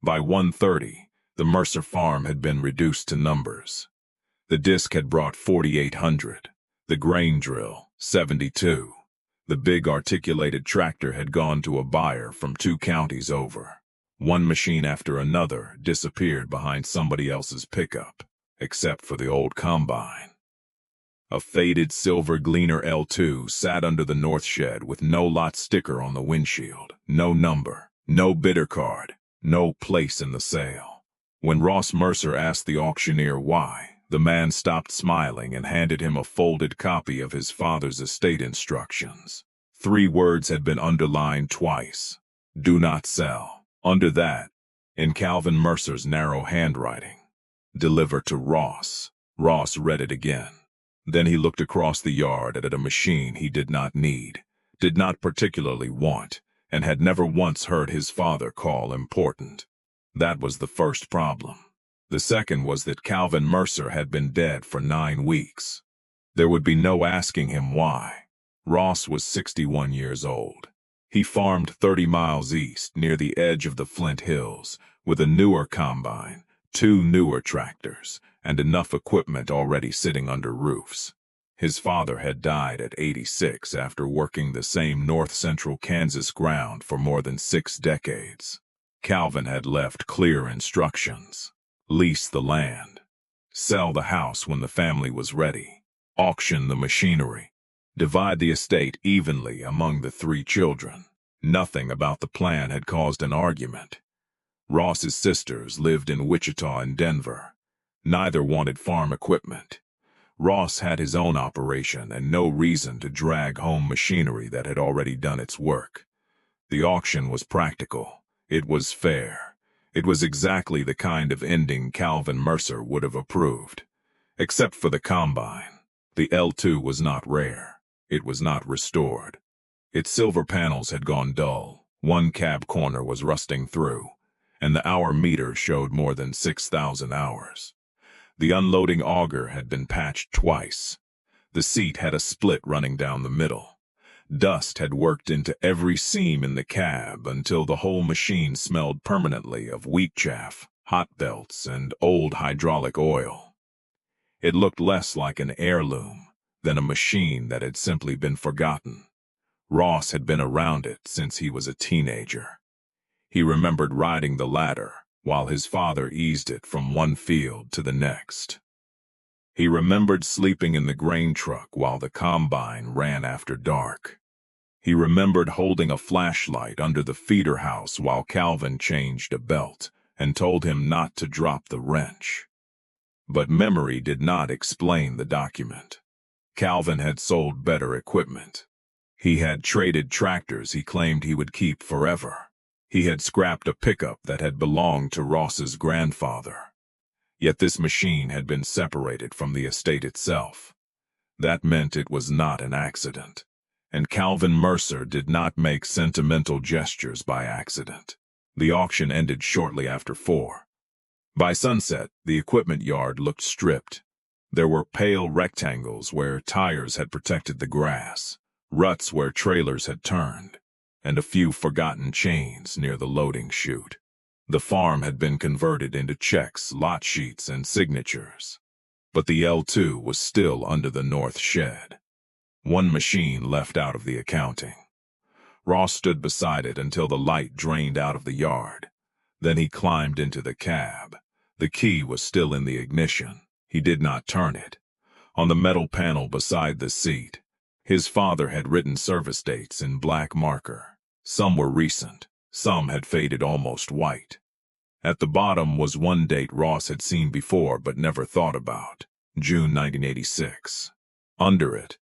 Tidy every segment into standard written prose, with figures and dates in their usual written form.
By 1:30, the Mercer farm had been reduced to numbers. The disc had brought 4,800, the grain drill, 72. The big articulated tractor had gone to a buyer from 2 counties over. One machine after another disappeared behind somebody else's pickup, except for the old combine. A faded silver Gleaner L2 sat under the north shed with no lot sticker on the windshield, no number, no bidder card, no place in the sale. When Ross Mercer asked the auctioneer why, the man stopped smiling and handed him a folded copy of his father's estate instructions. 3 words had been underlined twice. Do not sell. Under that, in Calvin Mercer's narrow handwriting, deliver to Ross. Ross read it again. Then he looked across the yard at a machine he did not need, did not particularly want, and had never once heard his father call important. That was the first problem. The second was that Calvin Mercer had been dead for 9 weeks. There would be no asking him why. Ross was 61 years old. He farmed 30 miles east, near the edge of the Flint Hills, with a newer combine, 2 newer tractors, and enough equipment already sitting under roofs. His father had died at 86 after working the same north-central Kansas ground for more than 6 decades. Calvin had left clear instructions. Lease the land. Sell the house when the family was ready. Auction the machinery. Divide the estate evenly among the 3 children. Nothing about the plan had caused an argument. Ross's sisters lived in Wichita and Denver. Neither wanted farm equipment. Ross had his own operation and no reason to drag home machinery that had already done its work. The auction was practical. It was fair. It was exactly the kind of ending Calvin Mercer would have approved. Except for the combine. The L2 was not rare. It was not restored. Its silver panels had gone dull, 1 cab corner was rusting through, and the hour meter showed more than 6,000 hours. The unloading auger had been patched twice. The seat had a split running down the middle. Dust had worked into every seam in the cab until the whole machine smelled permanently of wheat chaff, hot belts, and old hydraulic oil. It looked less like an heirloom than a machine that had simply been forgotten. Ross had been around it since he was a teenager. He remembered riding the ladder while his father eased it from one field to the next. He remembered sleeping in the grain truck while the combine ran after dark. He remembered holding a flashlight under the feeder house while Calvin changed a belt and told him not to drop the wrench. But memory did not explain the document. Calvin had sold better equipment. He had traded tractors he claimed he would keep forever. He had scrapped a pickup that had belonged to Ross's grandfather. Yet this machine had been separated from the estate itself. That meant it was not an accident. And Calvin Mercer did not make sentimental gestures by accident. The auction ended shortly after 4. By sunset, the equipment yard looked stripped. There were pale rectangles where tires had protected the grass, ruts where trailers had turned, and a few forgotten chains near the loading chute. The farm had been converted into checks, lot sheets, and signatures. But the L2 was still under the north shed. 1 machine left out of the accounting. Ross stood beside it until the light drained out of the yard. Then he climbed into the cab. The key was still in the ignition. He did not turn it. On the metal panel beside the seat, his father had written service dates in black marker. Some were recent. Some had faded almost white. At the bottom was one date Ross had seen before but never thought about, June 1986. Under it,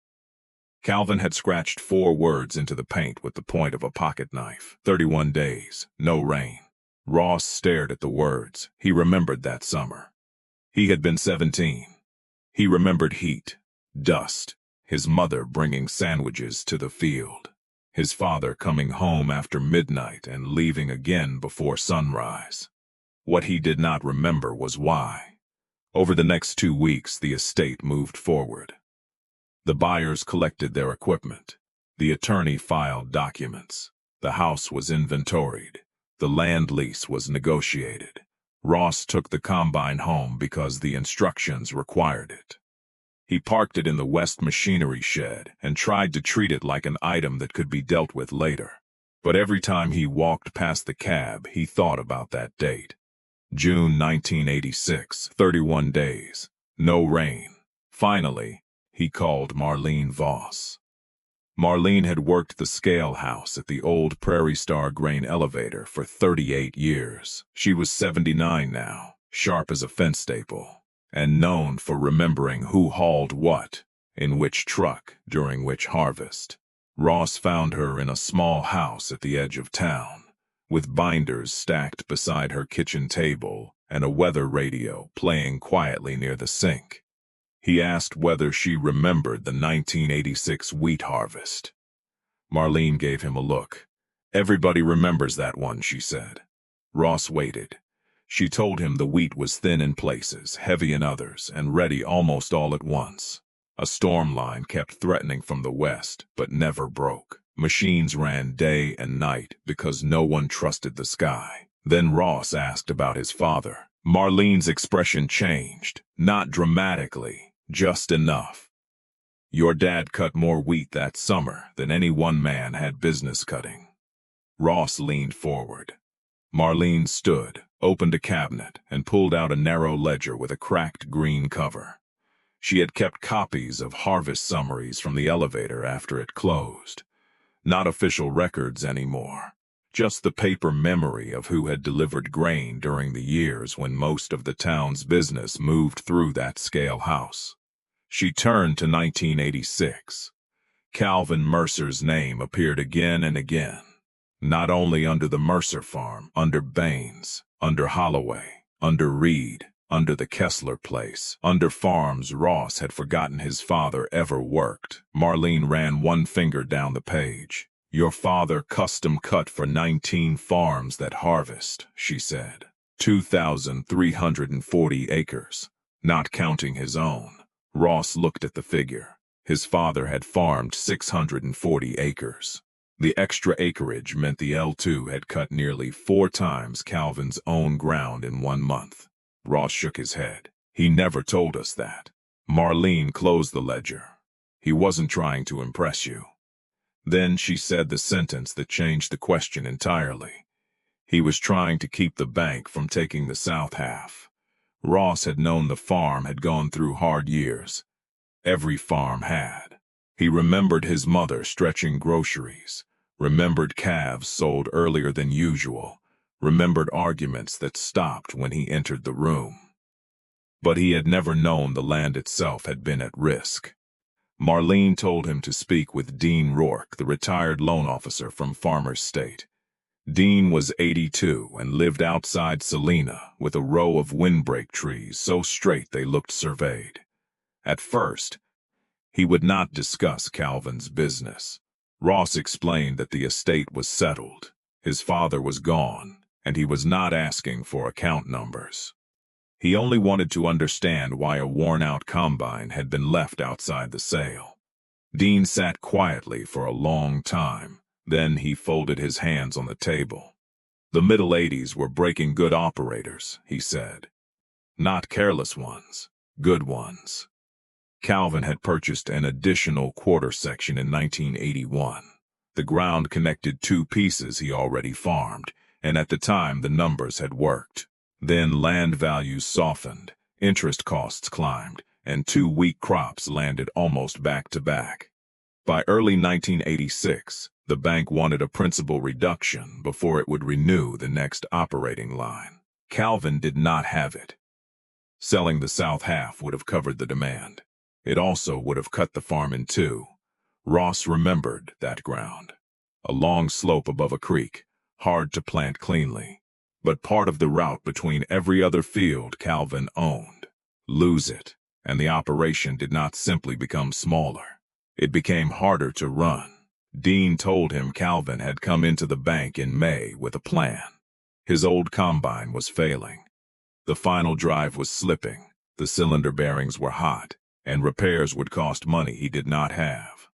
Calvin had scratched 4 words into the paint with the point of a pocket knife. 31 days, no rain. Ross stared at the words. He remembered that summer. He had been 17. He remembered heat, dust, his mother bringing sandwiches to the field, his father coming home after midnight and leaving again before sunrise. What he did not remember was why. Over the next 2 weeks, the estate moved forward. The buyers collected their equipment. The attorney filed documents. The house was inventoried. The land lease was negotiated. Ross took the combine home because the instructions required it. He parked it in the West machinery shed and tried to treat it like an item that could be dealt with later. But every time he walked past the cab, he thought about that date. June 1986, 31 days. No rain. Finally, he called Marlene Voss. Marlene had worked the scale house at the old Prairie Star grain elevator for 38 years. She was 79 now, sharp as a fence staple, and known for remembering who hauled what, in which truck, during which harvest. Ross found her in a small house at the edge of town, with binders stacked beside her kitchen table and a weather radio playing quietly near the sink. He asked whether she remembered the 1986 wheat harvest. Marlene gave him a look. "Everybody remembers that one," she said. Ross waited. She told him the wheat was thin in places, heavy in others, and ready almost all at once. A storm line kept threatening from the west, but never broke. Machines ran day and night because no one trusted the sky. Then Ross asked about his father. Marlene's expression changed, not dramatically, just enough. "Your dad cut more wheat that summer than any one man had business cutting." Ross leaned forward. Marlene stood, opened a cabinet, and pulled out a narrow ledger with a cracked green cover. She had kept copies of harvest summaries from the elevator after it closed. Not official records anymore, just the paper memory of who had delivered grain during the years when most of the town's business moved through that scale house. She turned to 1986. Calvin Mercer's name appeared again and again, not only under the Mercer farm, under Baines, under Holloway, under Reed, under the Kessler place, under farms Ross had forgotten his father ever worked. Marlene ran one finger down the page. "Your father custom cut for 19 farms that harvest," she said. 2,340 acres, not counting his own. Ross looked at the figure. His father had farmed 640 acres. The extra acreage meant the L2 had cut nearly 4 times Calvin's own ground in 1 month. Ross shook his head. "He never told us that." Marlene closed the ledger. "He wasn't trying to impress you." Then she said the sentence that changed the question entirely. "He was trying to keep the bank from taking the south half." Ross had known the farm had gone through hard years. Every farm had. He remembered his mother stretching groceries, remembered calves sold earlier than usual, remembered arguments that stopped when he entered the room. But he had never known the land itself had been at risk. Marlene told him to speak with Dean Rourke, the retired loan officer from Farmers State. Dean was 82 and lived outside Salina with a row of windbreak trees so straight they looked surveyed. At first, he would not discuss Calvin's business. Ross explained that the estate was settled, his father was gone, and he was not asking for account numbers. He only wanted to understand why a worn-out combine had been left outside the sale. Dean sat quietly for a long time. Then he folded his hands on the table. "The middle 80s were breaking good operators," he said. "Not careless ones, good ones." Calvin had purchased an additional quarter section in 1981. The ground connected 2 pieces he already farmed, and at the time the numbers had worked. Then land values softened, interest costs climbed, and 2 weak crops landed almost back to back. By early 1986, the bank wanted a principal reduction before it would renew the next operating line. Calvin did not have it. Selling the south half would have covered the demand. It also would have cut the farm in 2. Ross remembered that ground. A long slope above a creek, hard to plant cleanly, but part of the route between every other field Calvin owned. Lose it, and the operation did not simply become smaller. It became harder to run. Dean told him Calvin had come into the bank in May with a plan. His old combine was failing. The final drive was slipping, the cylinder bearings were hot, and repairs would cost money he did not have.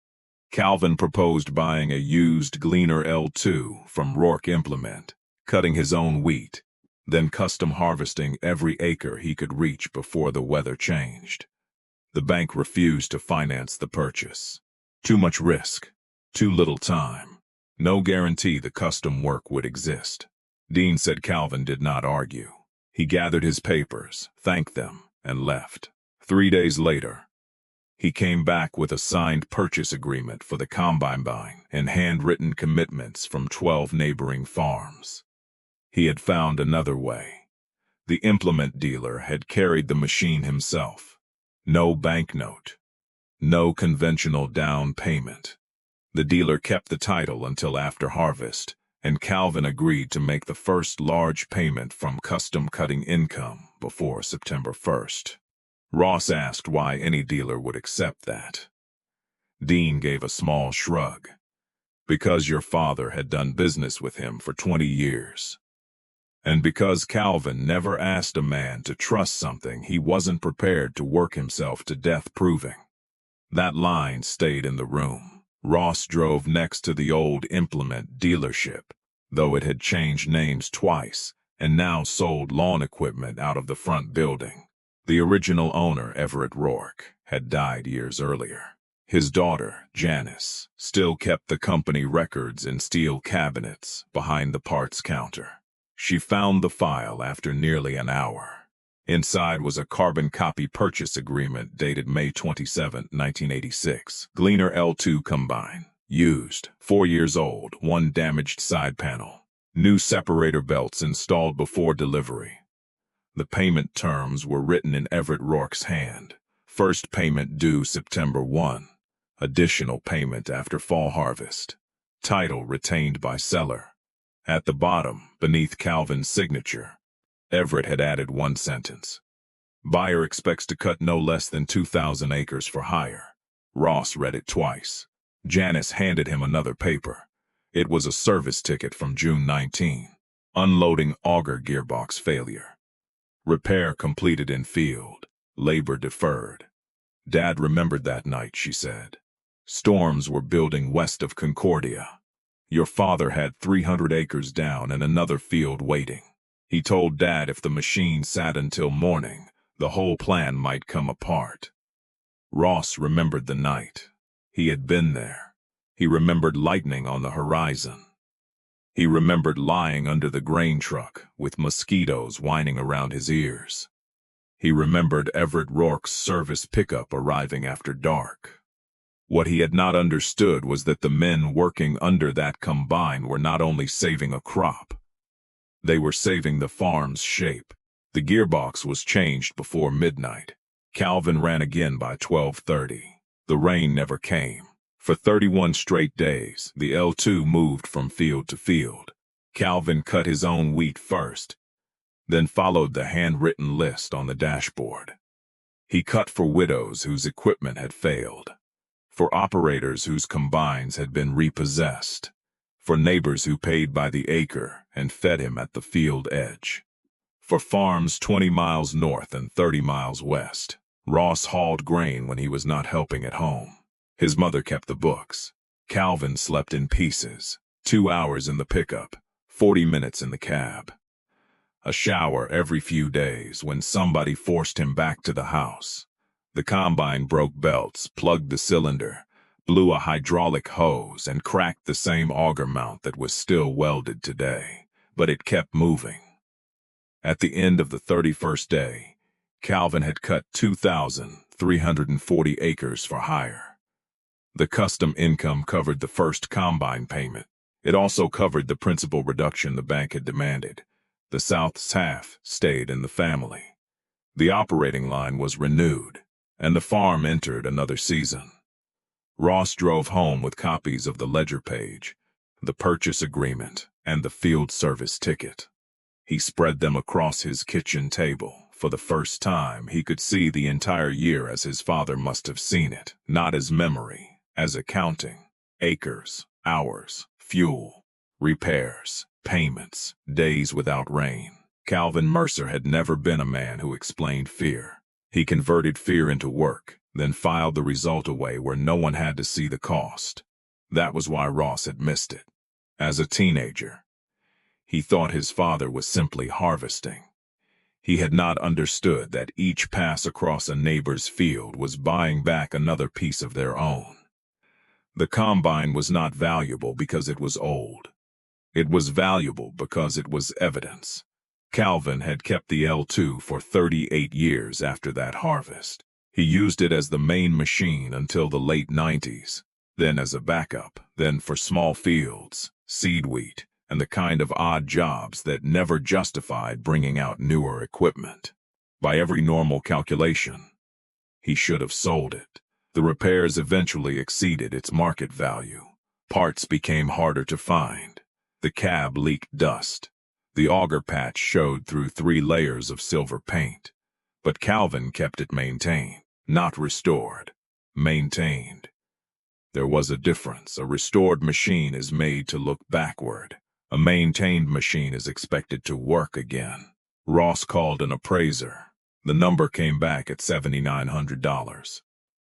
Calvin proposed buying a used Gleaner L2 from Rourke Implement. cutting his own wheat, then custom harvesting every acre he could reach before the weather changed. The bank refused to finance the purchase. Too much risk, too little time, no guarantee the custom work would exist. Dean said Calvin did not argue. He gathered his papers, thanked them, and left. 3 days later, he came back with a signed purchase agreement for the combine and handwritten commitments from 12 neighboring farms. He had found another way. The implement dealer had carried the machine himself. No banknote. No conventional down payment. The dealer kept the title until after harvest, and Calvin agreed to make the first large payment from custom cutting income before September 1st. Ross asked why any dealer would accept that. Dean gave a small shrug. Because your father had done business with him for 20 years. And because Calvin never asked a man to trust something he wasn't prepared to work himself to death proving. That line stayed in the room. Ross drove next to the old implement dealership, though it had changed names twice and now sold lawn equipment out of the front building. The original owner, Everett Rourke, had died years earlier. His daughter, Janice, still kept the company records in steel cabinets behind the parts counter. She found the file after nearly an hour. Inside was a carbon copy purchase agreement dated May 27, 1986. Gleaner L2 combine. Used. 4 years old. 1 damaged side panel. New separator belts installed before delivery. The payment terms were written in Everett Rourke's hand. First payment due September 1. Additional payment after fall harvest. Title retained by seller. At the bottom, beneath Calvin's signature, Everett had added one sentence. Buyer expects to cut no less than 2,000 acres for hire. Ross read it twice. Janice handed him another paper. It was a service ticket from June 19. Unloading auger gearbox failure. Repair completed in field. Labor deferred. Dad remembered that night, she said. Storms were building west of Concordia. Your father had 300 acres down and another field waiting. He told Dad if the machine sat until morning, the whole plan might come apart. Ross remembered the night. He had been there. He remembered lightning on the horizon. He remembered lying under the grain truck with mosquitoes whining around his ears. He remembered Everett Rourke's service pickup arriving after dark. What he had not understood was that the men working under that combine were not only saving a crop. They were saving the farm's shape. The gearbox was changed before midnight. Calvin ran again by 12:30. The rain never came. For 31 straight days, the L2 moved from field to field. Calvin cut his own wheat first, then followed the handwritten list on the dashboard. He cut for widows whose equipment had failed, for operators whose combines had been repossessed, for neighbors who paid by the acre and fed him at the field edge, for farms 20 miles north and 30 miles west. Ross hauled grain when he was not helping at home. His mother kept the books. Calvin slept in pieces, 2 hours in the pickup, 40 minutes in the cab. A shower every few days when somebody forced him back to the house. The combine broke belts, plugged the cylinder, blew a hydraulic hose, and cracked the same auger mount that was still welded today. But it kept moving. At the end of the 31st day, Calvin had cut 2,340 acres for hire. The custom income covered the first combine payment. It also covered the principal reduction the bank had demanded. The South's half stayed in the family. The operating line was renewed, and the farm entered another season. Ross drove home with copies of the ledger page, the purchase agreement, and the field service ticket. He spread them across his kitchen table. For the first time, he could see the entire year as his father must have seen it, not as memory, as accounting. Acres, hours, fuel, repairs, payments, days without rain. Calvin Mercer had never been a man who explained fear. He converted fear into work, then filed the result away where no one had to see the cost. That was why Ross had missed it. As a teenager, He thought his father was simply harvesting. He had not understood that each pass across a neighbor's field was buying back another piece of their own. The combine was not valuable because it was old. It was valuable because it was evidence. Calvin had kept the L2 for 38 years after that harvest. He used it as the main machine until the late 90s, then as a backup, then for small fields, seed wheat, and the kind of odd jobs that never justified bringing out newer equipment. By every normal calculation, he should have sold it. The repairs eventually exceeded its market value. Parts became harder to find. The cab leaked dust. The auger patch showed through 3 layers of silver paint. But Calvin kept it maintained, not restored. Maintained. There was a difference. A restored machine is made to look backward. A maintained machine is expected to work again. Ross called an appraiser. The number came back at $7,900.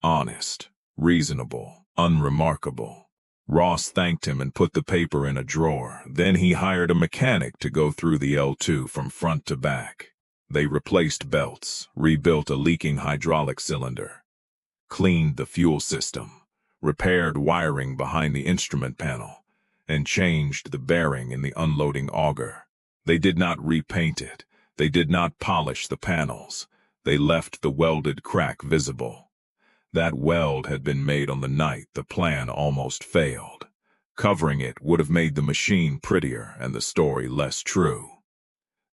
Honest, reasonable, unremarkable. Ross thanked him and put the paper in a drawer. Then he hired a mechanic to go through the L2 from front to back. They replaced belts, rebuilt a leaking hydraulic cylinder, cleaned the fuel system, repaired wiring behind the instrument panel, and changed the bearing in the unloading auger. They did not repaint it. They did not polish the panels. They left the welded crack visible. That weld had been made on the night the plan almost failed. Covering it would have made the machine prettier and the story less true.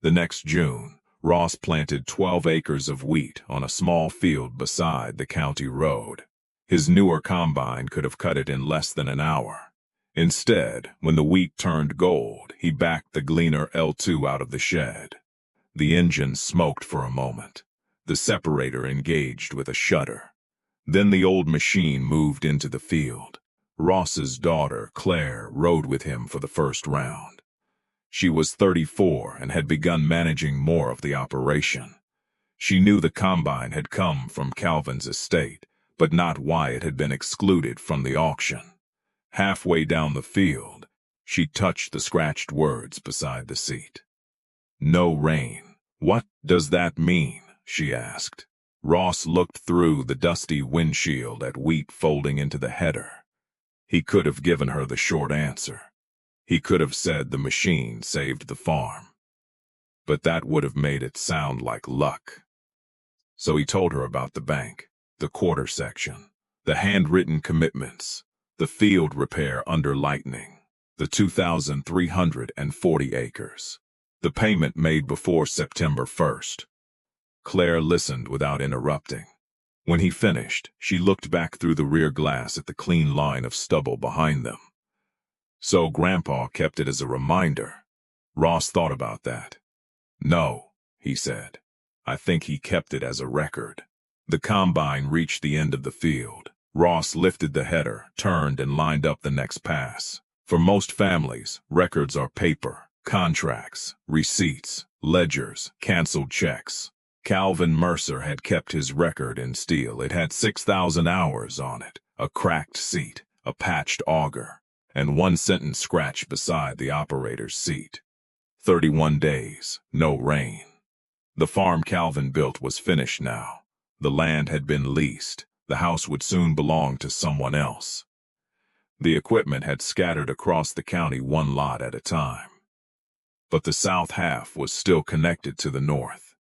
The next June, Ross planted 12 acres of wheat on a small field beside the county road. His newer combine could have cut it in less than an hour. Instead, when the wheat turned gold, he backed the Gleaner L2 out of the shed. The engine smoked for a moment. The separator engaged with a shudder. Then the old machine moved into the field. Ross's daughter, Claire, rode with him for the first round. She was 34 and had begun managing more of the operation. She knew the combine had come from Calvin's estate, but not why it had been excluded from the auction. Halfway down the field, she touched the scratched words beside the seat. No rain. What does that mean? She asked. Ross looked through the dusty windshield at wheat folding into the header. He could have given her the short answer. He could have said the machine saved the farm. But that would have made it sound like luck. So he told her about the bank, the quarter section, the handwritten commitments, the field repair under lightning, the 2,340 acres, the payment made before September 1st. Claire listened without interrupting. When he finished, she looked back through the rear glass at the clean line of stubble behind them. So Grandpa kept it as a reminder. Ross thought about that. No, he said. I think he kept it as a record. The combine reached the end of the field. Ross lifted the header, turned, and lined up the next pass. For most families, records are paper, contracts, receipts, ledgers, canceled checks. Calvin Mercer had kept his record in steel. It had 6,000 hours on it, a cracked seat, a patched auger, and one sentence scratched beside the operator's seat. 31 days, no rain. The farm Calvin built was finished now. The land had been leased. The house would soon belong to someone else. The equipment had scattered across the county one lot at a time. But the south half was still connected to the north.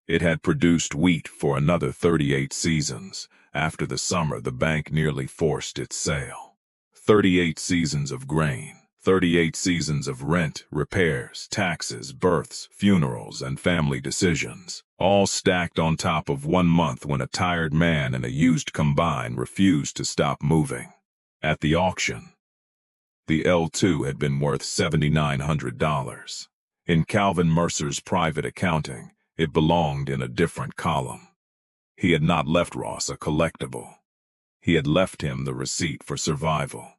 It had produced wheat for another 38 seasons. After the summer, the bank nearly forced its sale. 38 seasons of grain, 38 seasons of rent, repairs, taxes, births, funerals, and family decisions, all stacked on top of 1 month when a tired man in a used combine refused to stop moving. At the auction, the L2 had been worth $7,900. In Calvin Mercer's private accounting, it belonged in a different column. He had not left Ross a collectible. He had left him the receipt for survival.